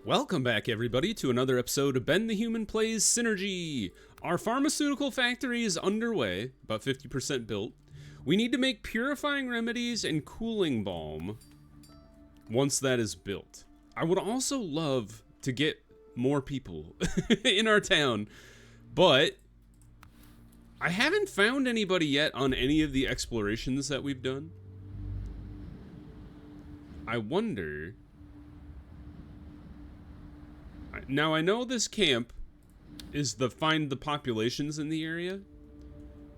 Welcome back, everybody, to another episode of Ben the Human Plays Synergy. Our pharmaceutical factory is underway, about 50% built. We need to make purifying remedies and cooling balm once that is built. I would also love to get more people in our town, but I haven't found anybody yet on any of the explorations that we've done. I wonder... Now, I know this camp is the find the populations in the area,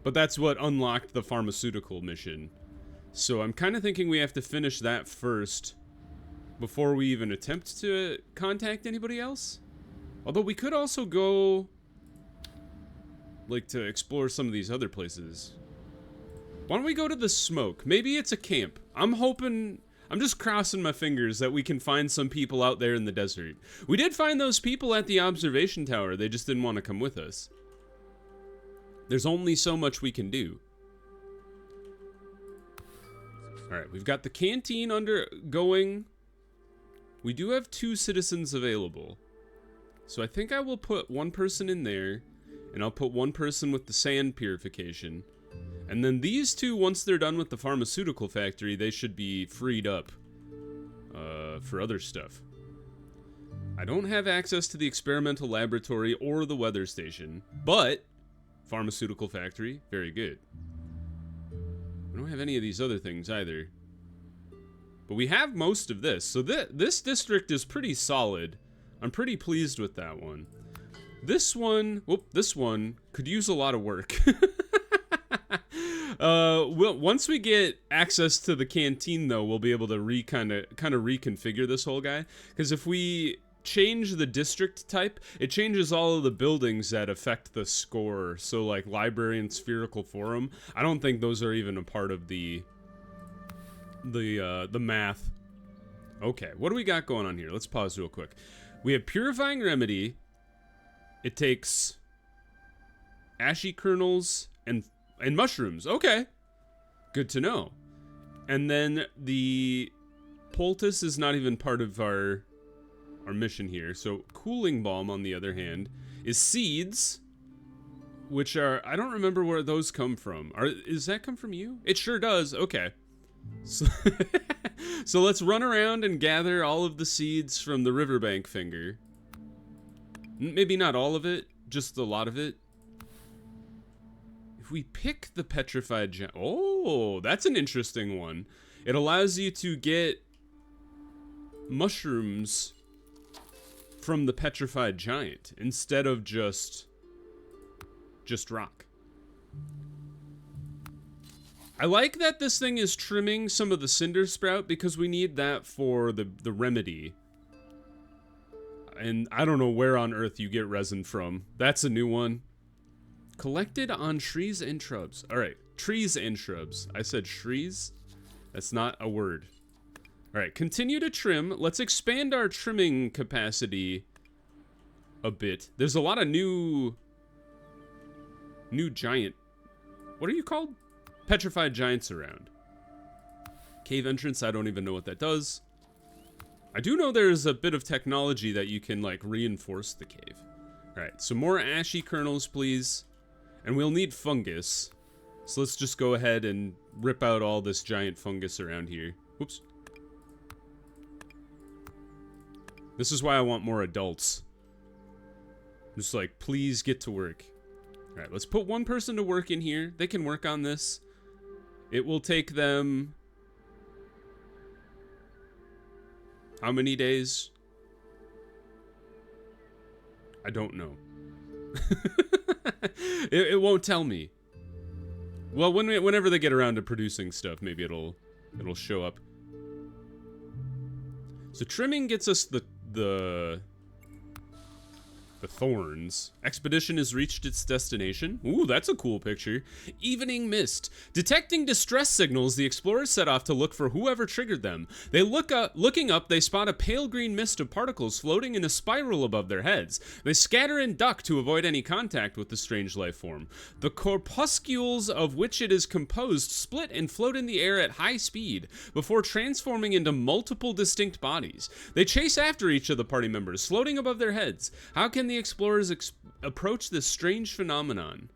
but that's what unlocked the pharmaceutical mission. So I'm kind of thinking we have to finish that first before we even attempt to contact anybody else. Although we could also go, like, to explore some of these other places. Why don't we go to the smoke? Maybe it's a camp. I'm just crossing my fingers that we can find some people out there in the desert. We did find those people at the observation tower. They just didn't want to come with us. There's only so much we can do. Alright, we've got the canteen undergoing. We do have 2 citizens available. So I think I will put one person in there, and I'll put one person with the sand purification. And then these 2, once they're done with the pharmaceutical factory, they should be freed up for other stuff. I don't have access to the experimental laboratory or the weather station, but pharmaceutical factory, very good. We don't have any of these other things either. But we have most of this, so this district is pretty solid. I'm pretty pleased with that one. This one could use a lot of work. Once we get access to the canteen, though, we'll be able to kind of reconfigure this whole guy. Because if we change the district type, it changes all of the buildings that affect the score. So, like library and spherical forum, I don't think those are even a part of the math. Okay, what do we got going on here? Let's pause real quick. We have purifying remedy. It takes ashy kernels and mushrooms. Okay. Good to know. And then the poultice is not even part of our mission here. So cooling balm, on the other hand, is seeds, which are... I don't remember where those come from. Does that come from you? It sure does. Okay. So let's run around and gather all of the seeds from the riverbank finger. Maybe not all of it, just a lot of it. If we pick the petrified giant... Oh, that's an interesting one. It allows you to get mushrooms from the petrified giant instead of just rock. I like that this thing is trimming some of the cinder sprout because we need that for the remedy. And I don't know where on earth you get resin from. That's a new one. Collected on trees and shrubs. Alright, trees and shrubs. I said trees? That's not a word. Alright, continue to trim. Let's expand our trimming capacity a bit. There's a lot of new giant... What are you called? Petrified giants around. Cave entrance, I don't even know what that does. I do know there's a bit of technology that you can, like, reinforce the cave. Alright, so more ashy kernels, please. And we'll need fungus. So let's just go ahead and rip out all this giant fungus around here. Whoops. This is why I want more adults. Just like, please get to work. Alright, let's put one person to work in here. They can work on this. It will take them... How many days? I don't know. It won't tell me. Well, whenever they get around to producing stuff, maybe it'll show up. So trimming gets us the The thorns. Expedition has reached its destination. Ooh, that's a cool picture. Evening mist. Detecting distress signals, the explorers set off to look for whoever triggered them. They looking up, they spot a pale green mist of particles floating in a spiral above their heads. They scatter and duck to avoid any contact with the strange life form. The corpuscles of which it is composed split and float in the air at high speed before transforming into multiple distinct bodies. They chase after each of the party members, floating above their heads. How can the explorers approach this strange phenomenon?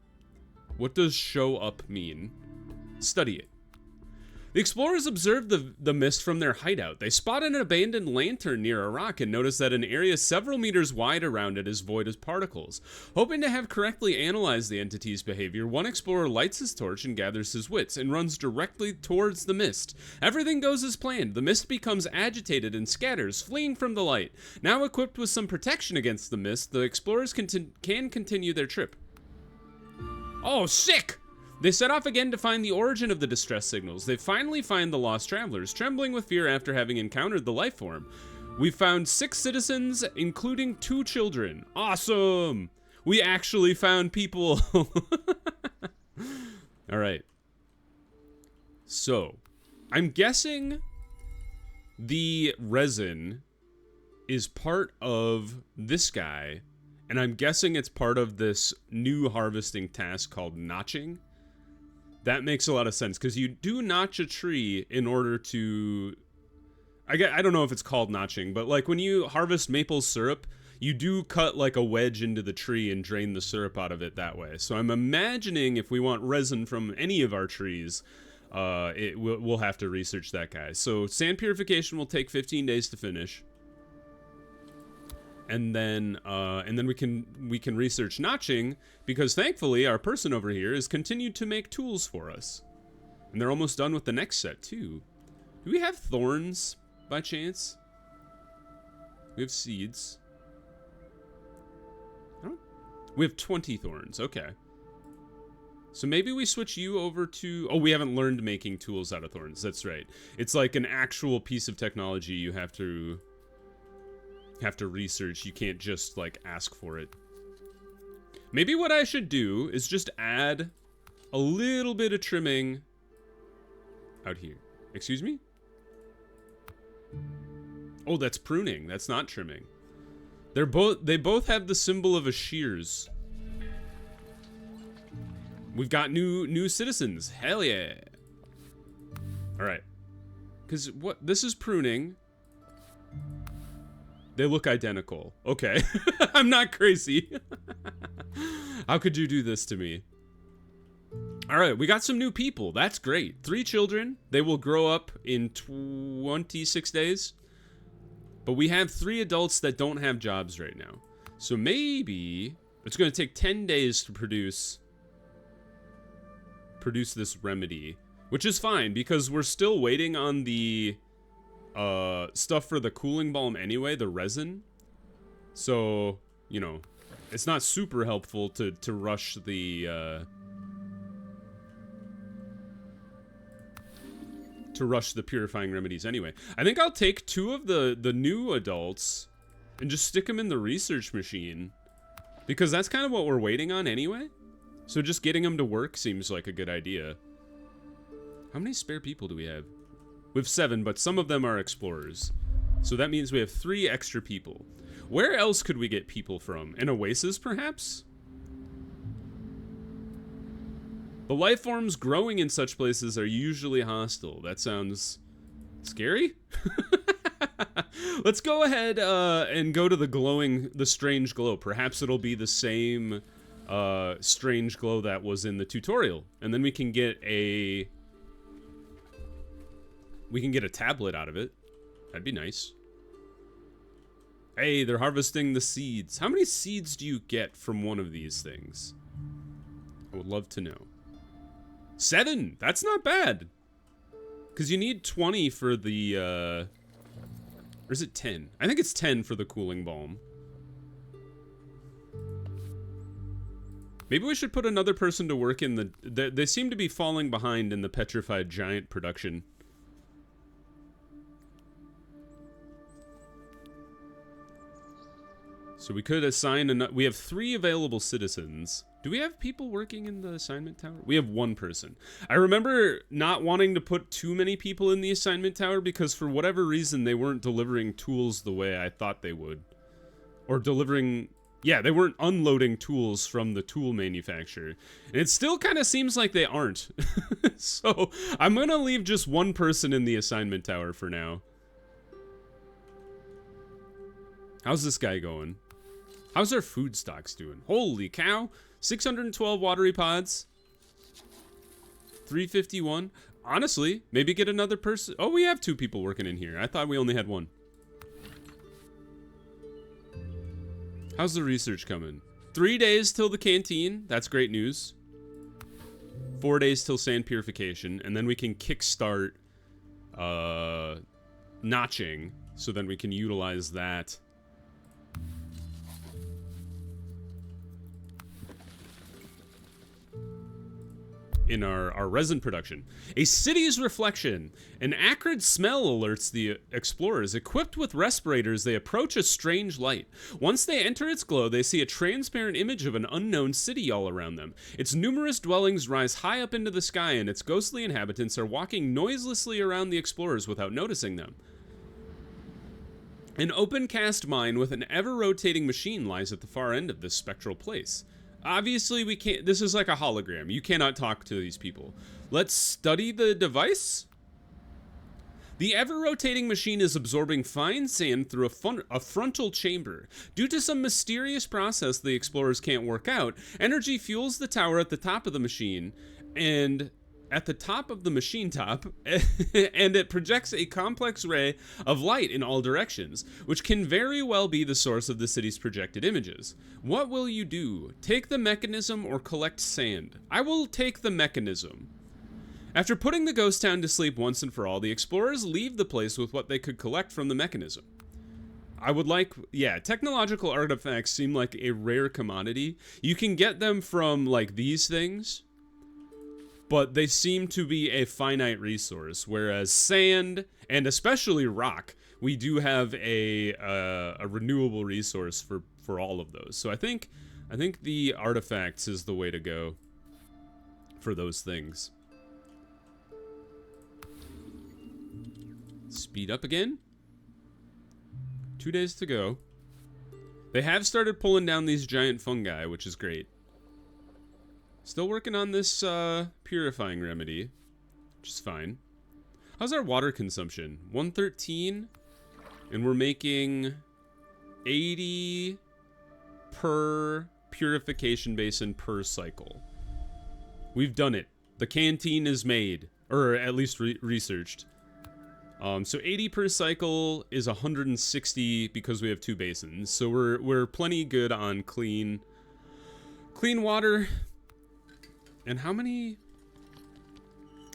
What does show up mean? Study it. The explorers observed the mist from their hideout. They spot an abandoned lantern near a rock and notice that an area several meters wide around it is void of particles. Hoping to have correctly analyzed the entity's behavior, one explorer lights his torch and gathers his wits and runs directly towards the mist. Everything goes as planned. The mist becomes agitated and scatters, fleeing from the light. Now equipped with some protection against the mist, the explorers can continue their trip. Oh, sick! They set off again to find the origin of the distress signals. They finally find the lost travelers, trembling with fear after having encountered the life form. We found 6 citizens, including 2 children. Awesome! We actually found people. All right. So, I'm guessing the resin is part of this guy, and I'm guessing it's part of this new harvesting task called notching. That makes a lot of sense, because you do notch a tree in order to... I don't know if it's called notching, but like when you harvest maple syrup, you do cut like a wedge into the tree and drain the syrup out of it that way. So I'm imagining if we want resin from any of our trees, we'll have to research that guy. So sand purification will take 15 days to finish. And then we can research notching, because thankfully our person over here has continued to make tools for us. And they're almost done with the next set too. Do we have thorns by chance? We have seeds. We have 20 thorns, okay. So maybe we switch you over to... Oh, we haven't learned making tools out of thorns, that's right. It's like an actual piece of technology you have to research. You can't just like ask for it. Maybe what I should do is just add a little bit of trimming out here. Excuse me? Oh, that's pruning. That's not trimming. They both have the symbol of a shears. We've got new citizens. Hell yeah. All right. Cuz this is pruning. They look identical. Okay. I'm not crazy. How could you do this to me? All right, we got some new people. That's great. 3 children. They will grow up in 26 days. But we have 3 adults that don't have jobs right now. So maybe it's going to take 10 days to produce this remedy, which is fine because we're still waiting on the stuff for the cooling balm anyway, the resin. So, you know, it's not super helpful to rush the purifying remedies anyway. I think I'll take 2 of the new adults and just stick them in the research machine, because that's kind of what we're waiting on anyway. So just getting them to work seems like a good idea. How many spare people do we have? We have 7, but some of them are explorers. So that means we have 3 extra people. Where else could we get people from? An oasis, perhaps? The life forms growing in such places are usually hostile. That sounds scary. Let's go ahead and go to the strange glow. Perhaps it'll be the same strange glow that was in the tutorial, and then we can get a tablet out of it. That'd be nice. Hey, they're harvesting the seeds. How many seeds do you get from one of these things? I would love to know. 7! That's not bad. Because you need 20 for the, or is it 10? I think it's 10 for the cooling balm. Maybe we should put another person to work in they seem to be falling behind in the petrified giant production. So we could assign we have 3 available citizens. Do we have people working in the assignment tower? We have 1 person. I remember not wanting to put too many people in the assignment tower because for whatever reason they weren't delivering tools the way I thought they would. Or delivering... Yeah, they weren't unloading tools from the tool manufacturer. And it still kind of seems like they aren't. So I'm going to leave just 1 person in the assignment tower for now. How's this guy going? How's our food stocks doing? Holy cow. 612 watery pods. 351. Honestly, maybe get another person. Oh, we have 2 people working in here. I thought we only had 1. How's the research coming? 3 days till the canteen. That's great news. 4 days till sand purification. And then we can kickstart notching. So then we can utilize that. In our resin production. A city's reflection. An acrid smell alerts the explorers. Equipped with respirators, they approach a strange light. Once they enter its glow, they see a transparent image of an unknown city all around them. Its numerous dwellings rise high up into the sky, and its ghostly inhabitants are walking noiselessly around the explorers without noticing them. An open cast mine with an ever-rotating machine lies at the far end of this spectral place. Obviously, we can't... This is like a hologram. You cannot talk to these people. Let's study the device. The ever-rotating machine is absorbing fine sand through a frontal chamber. Due to some mysterious process the explorers can't work out, energy fuels the tower at the top of the machine, and... at the top of the machine top, and it projects a complex ray of light in all directions, which can very well be the source of the city's projected images. What will you do? Take the mechanism or collect sand? I will take the mechanism. After putting the ghost town to sleep once and for all, the explorers leave the place with what they could collect from the mechanism. I would like, yeah, technological artifacts seem like a rare commodity. You can get them from, like, these things, but they seem to be a finite resource, whereas sand, and especially rock, we do have a renewable resource for all of those. So I think the artifacts is the way to go for those things. Speed up again. 2 days to go. They have started pulling down these giant fungi, which is great. Still working on this purifying remedy, which is fine. How's our water consumption? 113, and we're making 80 per purification basin per cycle. We've done it. The canteen is made, or at least researched. So 80 per cycle is 160 because we have 2 basins. So we're plenty good on clean water. And how many?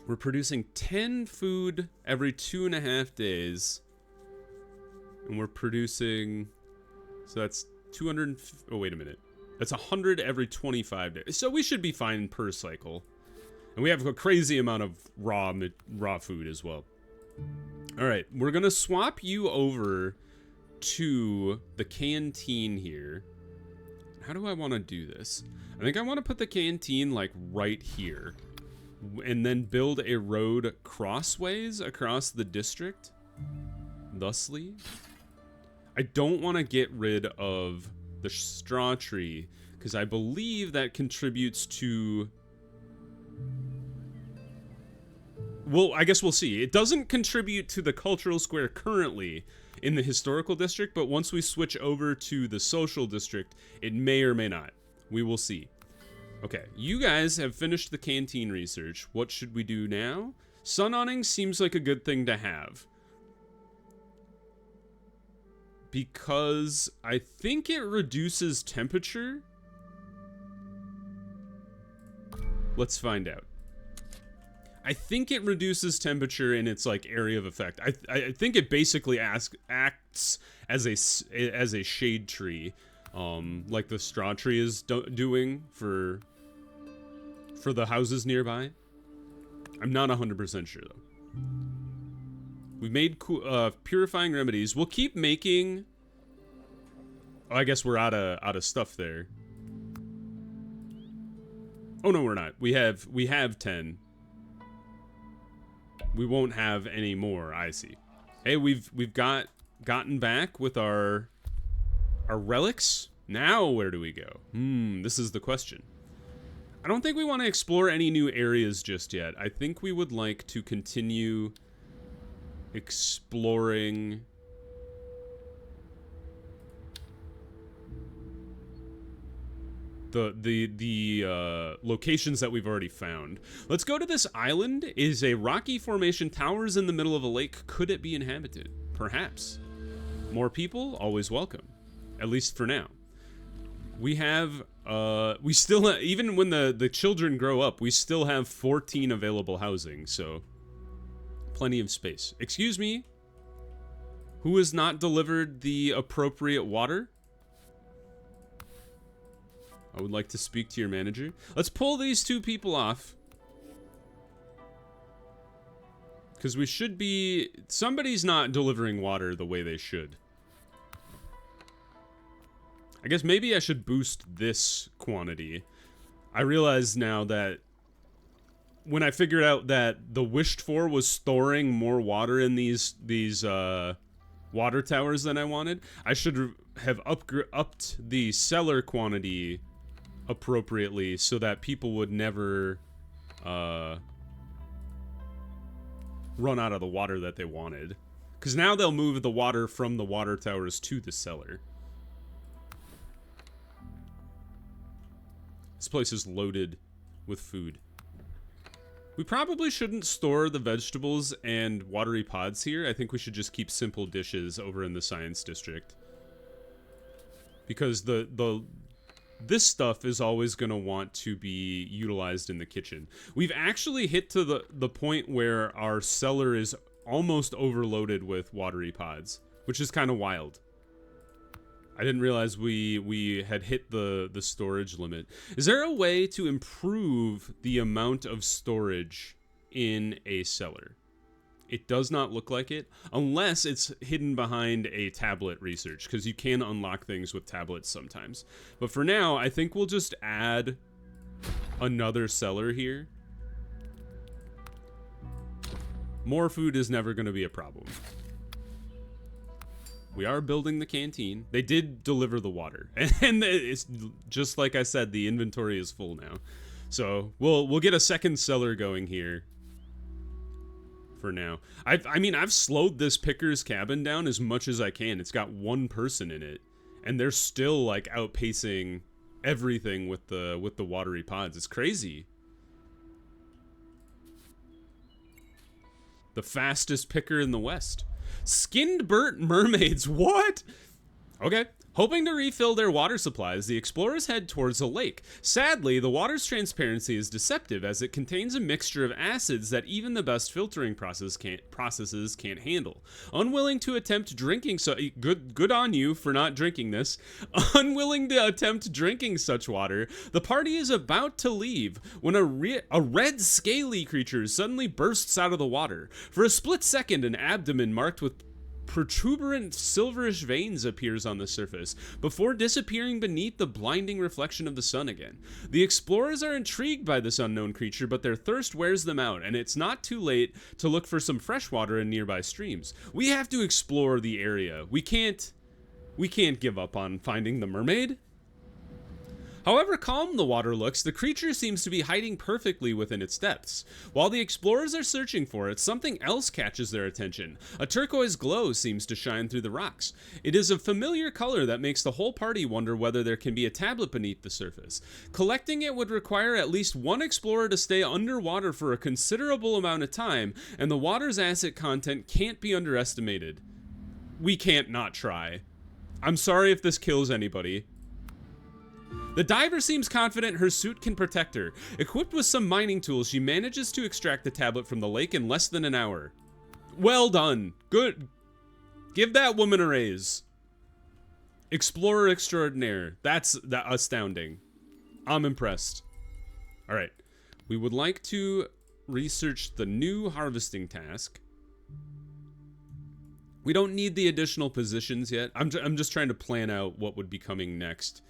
We're producing 10 food every 2.5 days. And we're producing, so that's 200, oh wait a minute. That's 100 every 25 days. So we should be fine per cycle. And we have a crazy amount of raw food as well. All right, we're gonna swap you over to the canteen here. How do I want to do this? I think I want to put the canteen like right here, and then build a road crossways across the district. Thusly, I don't want to get rid of the straw tree because I believe that contributes to. Well, I guess we'll see. It doesn't contribute to the cultural square currently in the historical district, but once we switch over to the social district, it may or may not. We will see. Okay, you guys have finished the canteen research. What should we do now? Sun awning seems like a good thing to have. Because I think it reduces temperature. Let's find out. I think it reduces temperature in its like area of effect. I think it basically acts as a shade tree, like the straw tree is doing for the houses nearby. I'm not 100% sure though. We've made purifying remedies. We'll keep making Oh, I guess we're out of stuff there. Oh no, we're not. We have 10. We won't have any more. I see. Hey, we've gotten back with our relics. Now where do we go? This is the question. I don't think we want to explore any new areas just yet. I think we would like to continue exploring the locations that we've already found. Let's go to this island. It is a rocky formation, towers in the middle of a lake. Could it be inhabited? Perhaps. More people, always welcome. At least for now. We have, we still, even when the children grow up, we still have 14 available housing, so plenty of space. Excuse me? Who has not delivered the appropriate water? I would like to speak to your manager. Let's pull these two people off. Because we should be... Somebody's not delivering water the way they should. I guess maybe I should boost this quantity. I realize now that when I figured out that the wished for was storing more water in these water towers than I wanted, I should have upped the cellar quantity appropriately so that people would never run out of the water that they wanted. Because now they'll move the water from the water towers to the cellar. This place is loaded with food. We probably shouldn't store the vegetables and watery pods here. I think we should just keep simple dishes over in the science district. Because this stuff is always going to want to be utilized in the kitchen. We've actually hit to the point where our cellar is almost overloaded with watery pods, which is kind of wild. I didn't realize we had hit the storage limit. Is there a way to improve the amount of storage in a cellar? It does not look like it, unless it's hidden behind a tablet research, because you can unlock things with tablets sometimes. But for now, I think we'll just add another cellar here. More food is never going to be a problem. We are building the canteen. They did deliver the water. And it's just like I said, the inventory is full now. So we'll get a second cellar going here for now. I mean, I've slowed this picker's cabin down as much as I can. It's got one person in it, and they're still like outpacing everything with the watery pods. It's crazy. The fastest picker in the West. Skinned burnt mermaids, what? Okay. Hoping to refill their water supplies, the explorers head towards a lake. Sadly, the water's transparency is deceptive as it contains a mixture of acids that even the best filtering processes can't handle. Unwilling to attempt drinking good on you for not drinking this. Unwilling to attempt drinking such water, the party is about to leave when a red scaly creature suddenly bursts out of the water. For a split second, an abdomen marked with protuberant silverish veins appears on the surface, before disappearing beneath the blinding reflection of the sun again. The explorers are intrigued by this unknown creature, but their thirst wears them out, and it's not too late to look for some fresh water in nearby streams. We have to explore the area. We can't give up on finding the mermaid. However calm the water looks, the creature seems to be hiding perfectly within its depths. While the explorers are searching for it, something else catches their attention. A turquoise glow seems to shine through the rocks. It is a familiar color that makes the whole party wonder whether there can be a tablet beneath the surface. Collecting it would require at least one explorer to stay underwater for a considerable amount of time, and the water's acid content can't be underestimated. We can't not try. I'm sorry if this kills anybody. The diver seems confident her suit can protect her. Equipped with some mining tools, she manages to extract the tablet from the lake in less than an hour. Well done. Good. Give that woman a raise. Explorer extraordinaire. That's astounding. I'm impressed. All right. We would like to research the new harvesting task, We don't need the additional positions yet. I'm just trying to plan out what would be coming next.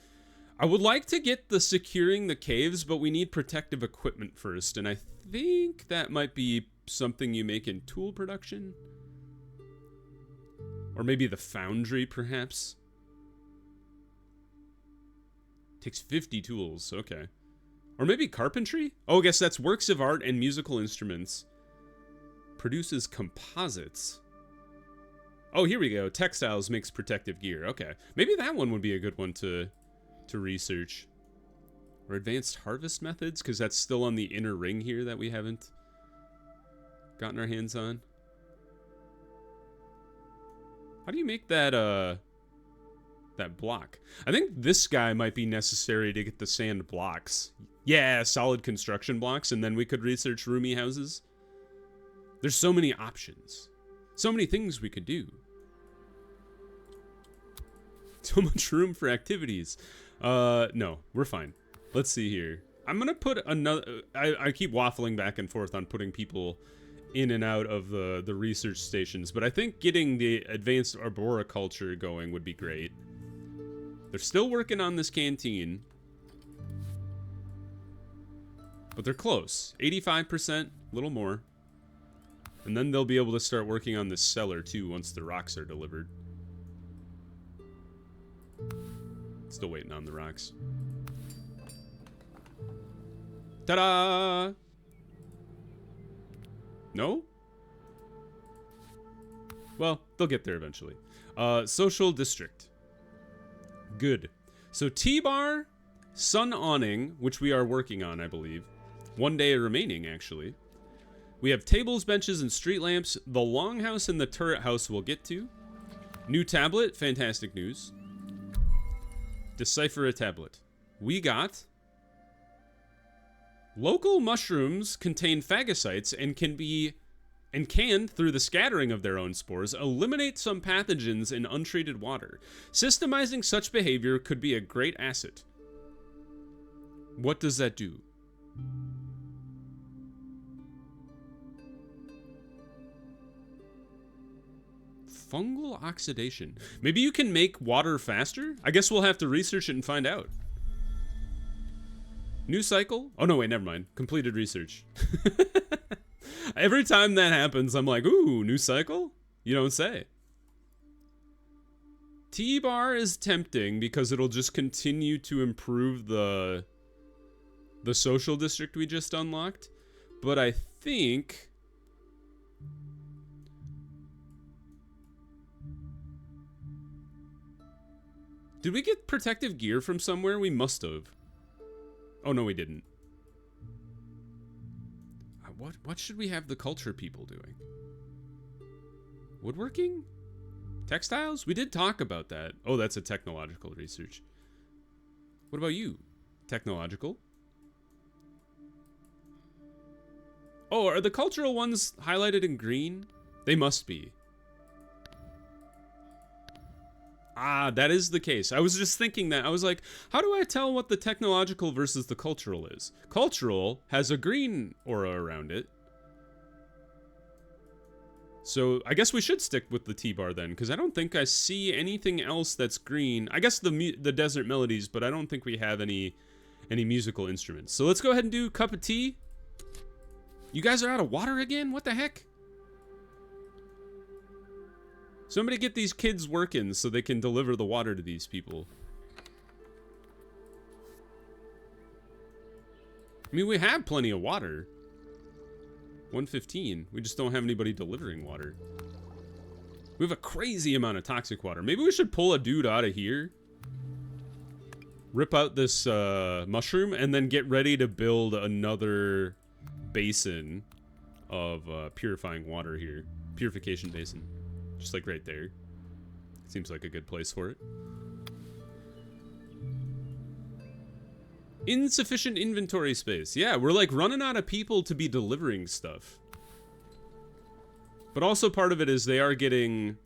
I would like to get the securing the caves, but we need protective equipment first, and I think that might be something you make in tool production. Or maybe the foundry, perhaps. Takes 50 tools, okay. Or maybe carpentry? Oh, I guess that's works of art and musical instruments. Produces composites. Oh, here we go. Textiles makes protective gear. Okay. Maybe that one would be a good one to research. Or advanced harvest methods, because that's still on the inner ring here that we haven't gotten our hands on. How do you make that, that block? I think this guy might be necessary to get the sand blocks. Yeah, solid construction blocks, and then we could research roomy houses. There's so many options. So many things we could do. So much room for activities. No, we're fine. Let's see here. I'm gonna put another... I keep waffling back and forth on putting people in and out of the research stations, but I think getting the advanced arboriculture going would be great. They're still working on this canteen. But they're close. 85%, a little more. And then they'll be able to start working on this cellar too once the rocks are delivered. Still waiting on the rocks. Ta-da! No? Well, they'll get there eventually. Social district. Good. So T-bar, sun awning, which we are working on, I believe. 1 day remaining, actually. We have tables, benches, and street lamps. The longhouse and the turret house we'll get to. New tablet, fantastic news. Decipher a tablet. We got... Local mushrooms contain phagocytes and can, through the scattering of their own spores, eliminate some pathogens in untreated water. Systemizing such behavior could be a great asset. What does that do? Fungal oxidation. Maybe you can make water faster? I guess we'll have to research it and find out. New cycle? Oh, no, wait, never mind. Completed research. Every time that happens, I'm like, ooh, new cycle? You don't say. T-bar is tempting because it'll just continue to improve the social district we just unlocked. But I think... Did we get protective gear from somewhere? We must have. Oh, no, we didn't. What should we have the culture people doing? Woodworking? Textiles? We did talk about that. Oh, that's a technological research. What about you? Technological? Oh, are the cultural ones highlighted in green? They must be. Ah, that is the case. I was just thinking that. I was like, how do I tell what the technological versus the cultural is? Cultural has a green aura around it. So I guess we should stick with the T-bar then, because I don't think I see anything else that's green. I guess the desert melodies, but I don't think we have any musical instruments. So let's go ahead and do cup of tea. You guys are out of water again? What the heck? Somebody get these kids working so they can deliver the water to these people. I mean, we have plenty of water. 115. We just don't have anybody delivering water. We have a crazy amount of toxic water. Maybe we should pull a dude out of here. Rip out this mushroom and then get ready to build another basin of purifying water here. Purification basin. Just like right there. Seems like a good place for it. Insufficient inventory space. Yeah, we're like running out of people to be delivering stuff. But also part of it is they are getting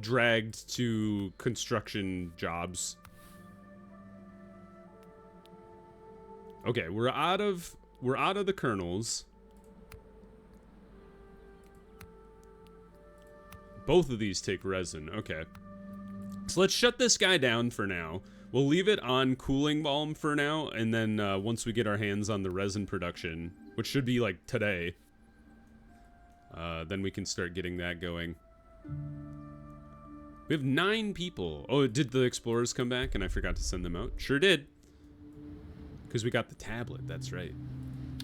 dragged to construction jobs. Okay, we're out of the kernels. Both of these take resin. Okay. So let's shut this guy down for now. We'll leave it on cooling balm for now, and then once we get our hands on the resin production, which should be like today, then we can start getting that going. We have 9 people. Oh, did the explorers come back and I forgot to send them out? Sure did. Because we got the tablet, that's right.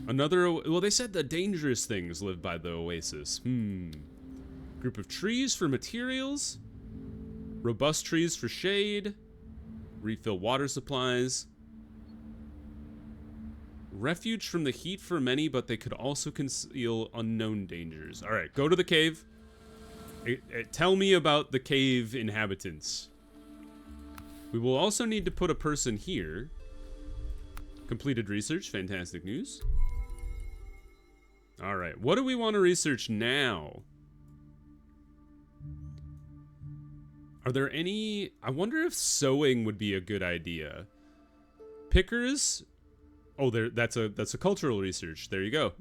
Another, well, they said the dangerous things live by the oasis. Group of trees for materials. Robust trees for shade. Refill water supplies. Refuge from the heat for many, but they could also conceal unknown dangers. All right, go to the cave. Tell me about the cave inhabitants. We will also need to put a person here. Completed research, fantastic news. All right, what do we want to research now? Are there any... I wonder if sewing would be a good idea. Pickers... Oh, that's a cultural research. There you go.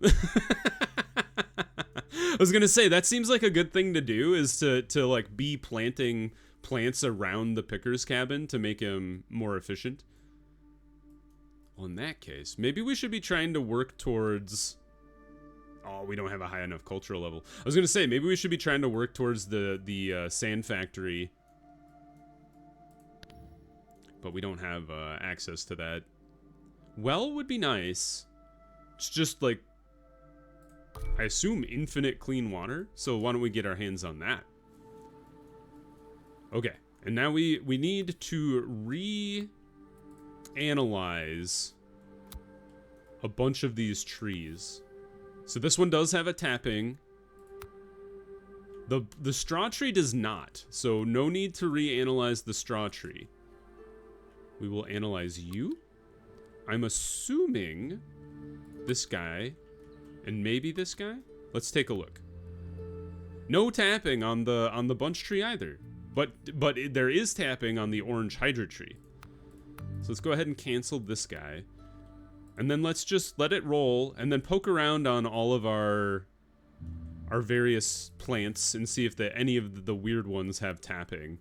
I was gonna say, that seems like a good thing to do, is to like be planting plants around the picker's cabin to make him more efficient. Well, in that case, maybe we should be trying to work towards... Oh, we don't have a high enough cultural level. I was gonna say, maybe we should be trying to work towards the sand factory. But we don't have access to that. Well would be nice. It's just like, I assume infinite clean water. So why don't we get our hands on that? Okay, and now we need to reanalyze a bunch of these trees. So this one does have a tapping. The straw tree does not. So no need to reanalyze the straw tree. We will analyze you. I'm assuming this guy and maybe this guy. Let's take a look. No tapping on the bunch tree either, but there is tapping on the orange hydra tree. So let's go ahead and cancel this guy, and then let's just let it roll, and then poke around on all of our various plants and see if any of the weird ones have tapping.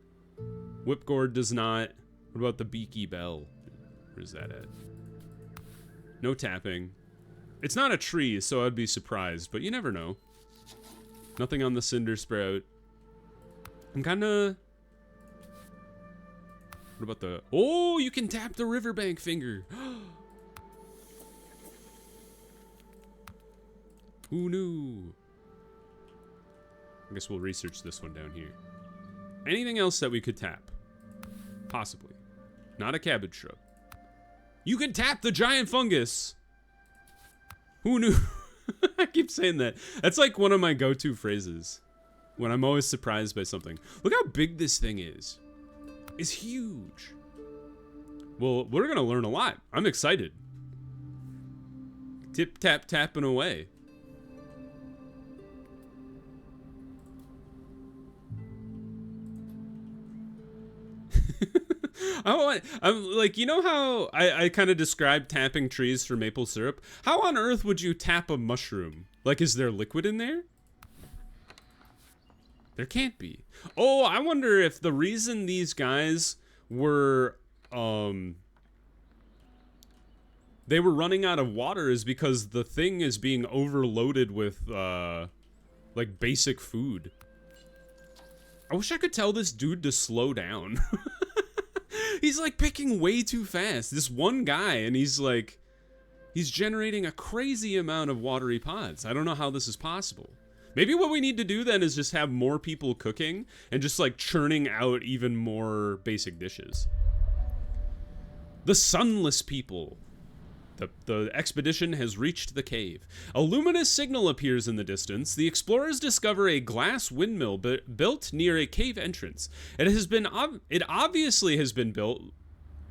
Whipgourd does not. What about the beaky bell? Where's that at? No tapping. It's not a tree, so I'd be surprised, but you never know. Nothing on the cinder sprout. I'm kinda... What about the... Oh, you can tap the riverbank finger. Who knew? I guess we'll research this one down here. Anything else that we could tap? Possibly. Not a cabbage shrub. You can tap the giant fungus. Who knew? I keep saying that. That's like one of my go-to phrases when I'm always surprised by something. Look how big this thing is. It's huge. Well, we're gonna learn a lot. I'm excited. Tip tap tapping away. I'm like, you know how I kind of described tapping trees for maple syrup? How on earth would you tap a mushroom? Like, is there liquid in there? There can't be. Oh, I wonder if the reason these guys were, they were running out of water is because the thing is being overloaded with, like, basic food. I wish I could tell this dude to slow down. He's like picking way too fast. This one guy, and he's generating a crazy amount of watery pods. I don't know how this is possible. Maybe what we need to do then is just have more people cooking and just like churning out even more basic dishes. The sunless people. The expedition has reached the cave. A luminous signal appears in the distance. The explorers discover a glass windmill built near a cave entrance. It obviously has been built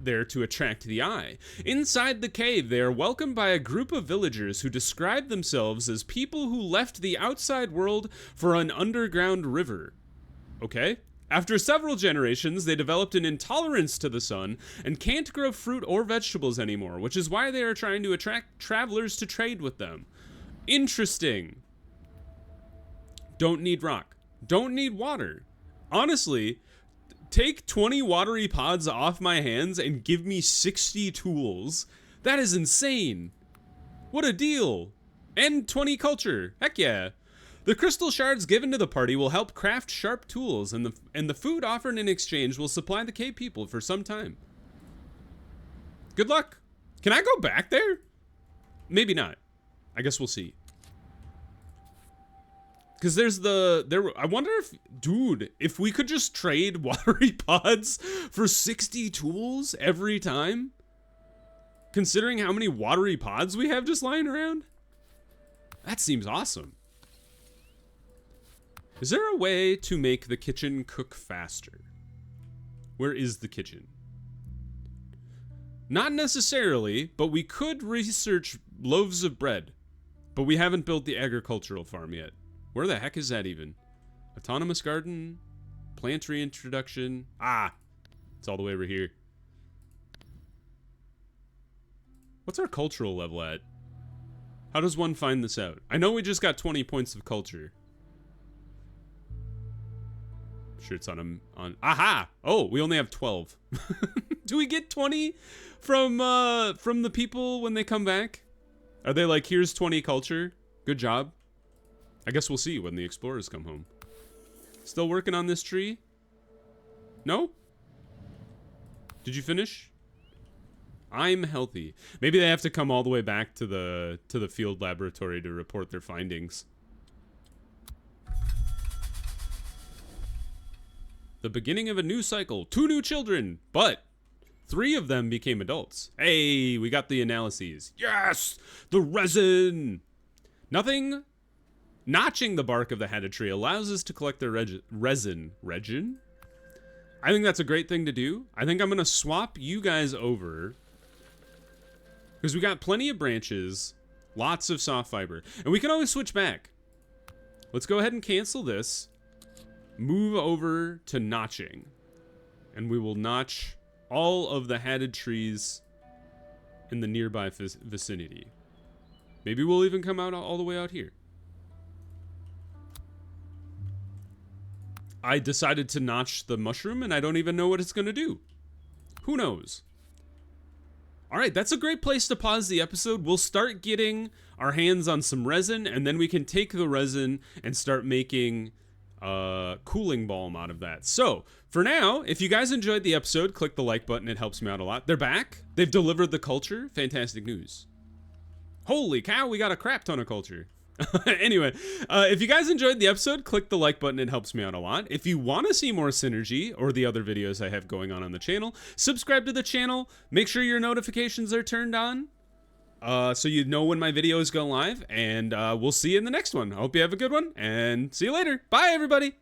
there to attract the eye. Inside the cave, they are welcomed by a group of villagers who describe themselves as people who left the outside world for an underground river. Okay? After several generations, they developed an intolerance to the sun and can't grow fruit or vegetables anymore, which is why they are trying to attract travelers to trade with them. Interesting. Don't need rock. Don't need water. Honestly, take 20 watery pods off my hands and give me 60 tools. That is insane. What a deal. And 20 culture. Heck yeah. The crystal shards given to the party will help craft sharp tools, and the food offered in exchange will supply the cave people for some time. Good luck. Can I go back there? Maybe not. I guess we'll see. Because I wonder if, dude, if we could just trade watery pods for 60 tools every time, considering how many watery pods we have just lying around, that seems awesome. Is there a way to make the kitchen cook faster? Where is the kitchen? Not necessarily, but we could research loaves of bread, but we haven't built the agricultural farm yet. Where the heck is that even? Autonomous garden, plant reintroduction. Ah, it's all the way over here. What's our cultural level at? How does one find this out? I know we just got 20 points of culture. Sure, it's on. Aha! Oh, we only have 12. Do we get 20 from the people when they come back? Are they like, here's 20 culture? Good job. I guess we'll see when the explorers come home. Still working on this tree? No? Did you finish? I'm healthy. Maybe they have to come all the way back to the field laboratory to report their findings. The beginning of a new cycle. 2 new children, but 3 of them became adults. Hey, we got the analyses. Yes! The resin! Nothing. Notching the bark of the hatted tree allows us to collect the resin. Resin? I think that's a great thing to do. I think I'm going to swap you guys over, because we got plenty of branches, lots of soft fiber, and we can always switch back. Let's go ahead and cancel this. Move over to notching, and we will notch all of the hatted trees in the nearby vicinity. Maybe we'll even come out all the way out here. I decided to notch the mushroom, and I don't even know what it's going to do. Who knows? All right, that's a great place to pause the episode. We'll start getting our hands on some resin, and then we can take the resin and start making cooling balm out of that. So, for now, if you guys enjoyed the episode, click the like button. It helps me out a lot. They're back. They've delivered the culture. Fantastic news. Holy cow, we got a crap ton of culture. Anyway, if you guys enjoyed the episode, click the like button. It helps me out a lot. If you want to see more Synergy or the other videos I have going on the channel, subscribe to the channel. Make sure your notifications are turned on so you know when my videos go live. And we'll see you in the next one. I hope you have a good one, and see you later. Bye, everybody.